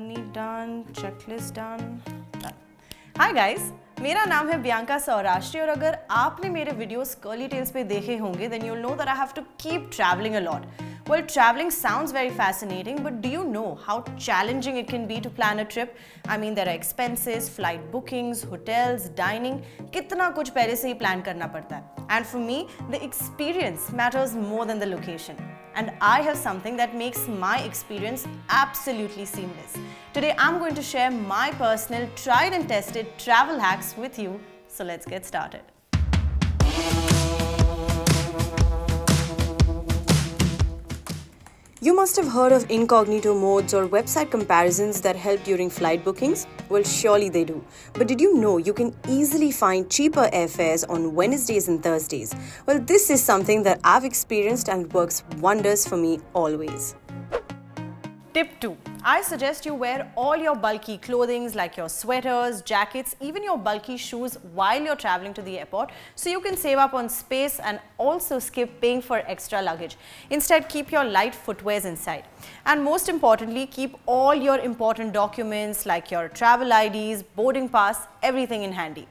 journey done, checklist done. Hi guys, मेरा नाम है Bianca Saurastri और अगर आपने मेरे videos curly tales पे देखे होंगे then you'll know that I have to keep traveling a lot. Well, traveling sounds very fascinating, but do you know how challenging it can be to plan a trip? I mean, there are expenses, flight bookings, hotels, dining, कितना कुछ पहले से ही plan करना पड़ता है. And for me, the experience matters more than the location. And I have something that makes my experience absolutely seamless. Today, I'm going to share my personal, tried and tested travel hacks with you. So let's get started. You must have heard of incognito modes or website comparisons that help during flight bookings. Well, surely they do. But did you know you can easily find cheaper airfares on Wednesdays and Thursdays? Well, this is something that I've experienced and works wonders for me always. Tip 2. I suggest you wear all your bulky clothing like your sweaters, jackets, even your bulky shoes while you're traveling to the airport so you can save up on space and also skip paying for extra luggage. Instead, keep your light footwears inside. And most importantly, keep all your important documents like your travel IDs, boarding pass, everything in handy.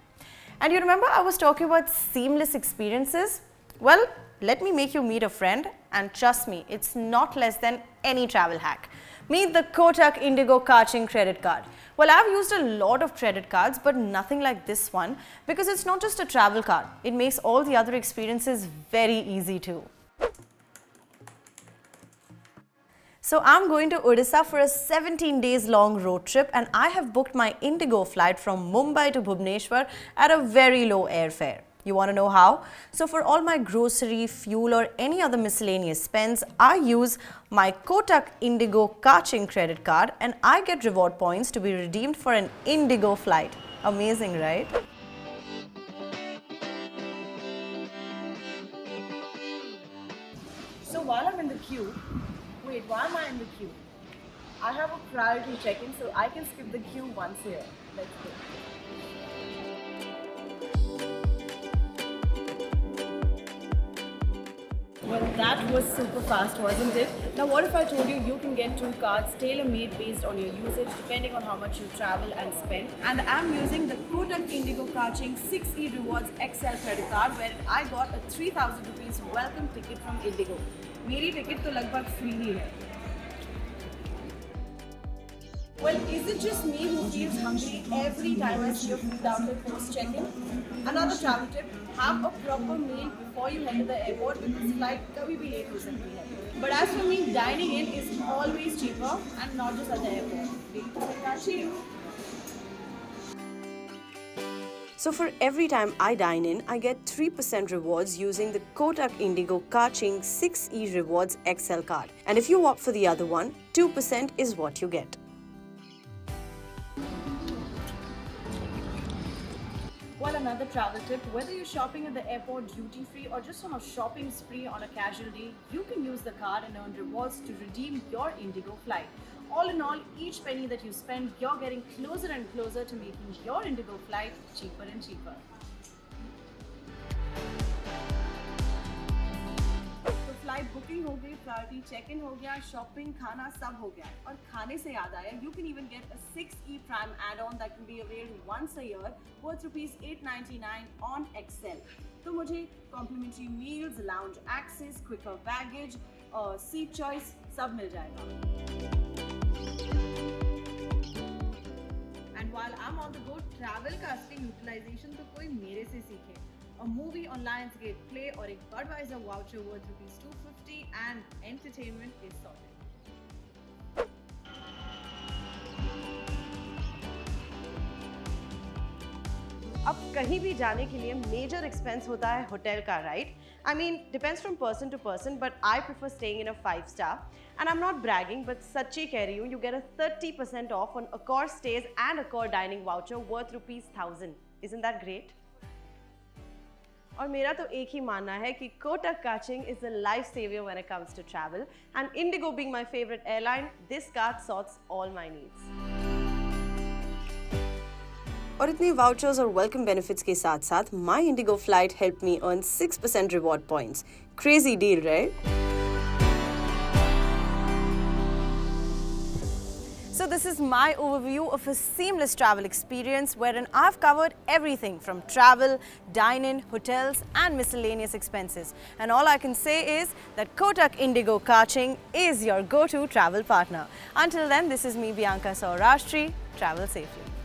And you remember I was talking about seamless experiences? Well, let me make you meet a friend and trust me, it's not less than any travel hack. Meet the Kotak IndiGo Ka-Ching credit card. Well, I've used a lot of credit cards, but nothing like this one because it's not just a travel card. It makes all the other experiences very easy too. So I'm going to Odisha for a 17 days long road trip and I have booked my IndiGo flight from Mumbai to Bhubaneswar at a very low airfare. You want to know how? So for all my grocery, fuel or any other miscellaneous spends, I use my Kotak IndiGo Ka-Ching credit card and I get reward points to be redeemed for an IndiGo flight. Amazing, right? So while I'm in the queue, why am I in the queue? I have a priority check-in so I can skip the queue once here. Let's go. Well, that was super fast, wasn't it? Now, what if I told you you can get 2 cards tailor-made based on your usage depending on how much you travel and spend? And I'm using the Kotak IndiGo Ka-Ching 6E Rewards XL credit card where I got a 3,000 rupees welcome ticket from IndiGo. मेरी ticket तो लगभग free ही है. Well, is it just me who feels hungry every time I see a food outlet post check-in? Another travel tip, have a proper meal before you head to the airport because flight kabhi bhi late ho sakti hai. But as for me, dining in is always cheaper and not just at the airport. So for every time I dine in, I get 3% rewards using the Kotak IndiGo Ka-Ching 6E Rewards XL card. And if you opt for the other one, 2% is what you get. Well, another travel tip, whether you're shopping at the airport duty-free or just on a shopping spree on a casual day, you can use the card and earn rewards to redeem your IndiGo flight. All in all, each penny that you spend, you're getting closer and closer to making your IndiGo flight cheaper and cheaper. Flight booking हो गई, priority check in हो गया, shopping, खाना सब हो गया. और खाने से याद आया, you can even get a 6E Prime add-on that can be availed once a year worth rupees 899 on XL. तो मुझे complimentary meals, lounge access, quicker baggage, seat choice सब मिल जाएगा. And while I'm on the go, travel का असली utilization तो कोई मेरे से सीखे. A movie on Lionsgate Play or a Budweiser voucher worth rupees 250 and entertainment is sorted. अब कहीं भी जाने के लिए major expense होता है hotel का, right? I mean, depends from person to person, but I prefer staying in a 5-star. And I'm not bragging, but सच्ची कह रही हूँ, you get a 30% off on Accor stays and Accor dining voucher worth rupees 1,000. Isn't that great? और मेरा तो एक ही मानना है कि Kotak Ka-Ching is a lifesaver when it comes to travel, and IndiGo being my favorite airline, this card sorts all my needs. और इतने vouchers और welcome benefits के साथ-साथ, my IndiGo flight helped me earn 6% reward points. Crazy deal, right? So this is my overview of a seamless travel experience wherein I've covered everything from travel, dine-in, hotels and miscellaneous expenses. And all I can say is that Kotak IndiGo Ka-Ching is your go-to travel partner. Until then, this is me, Bianca Saurastri. Travel safely.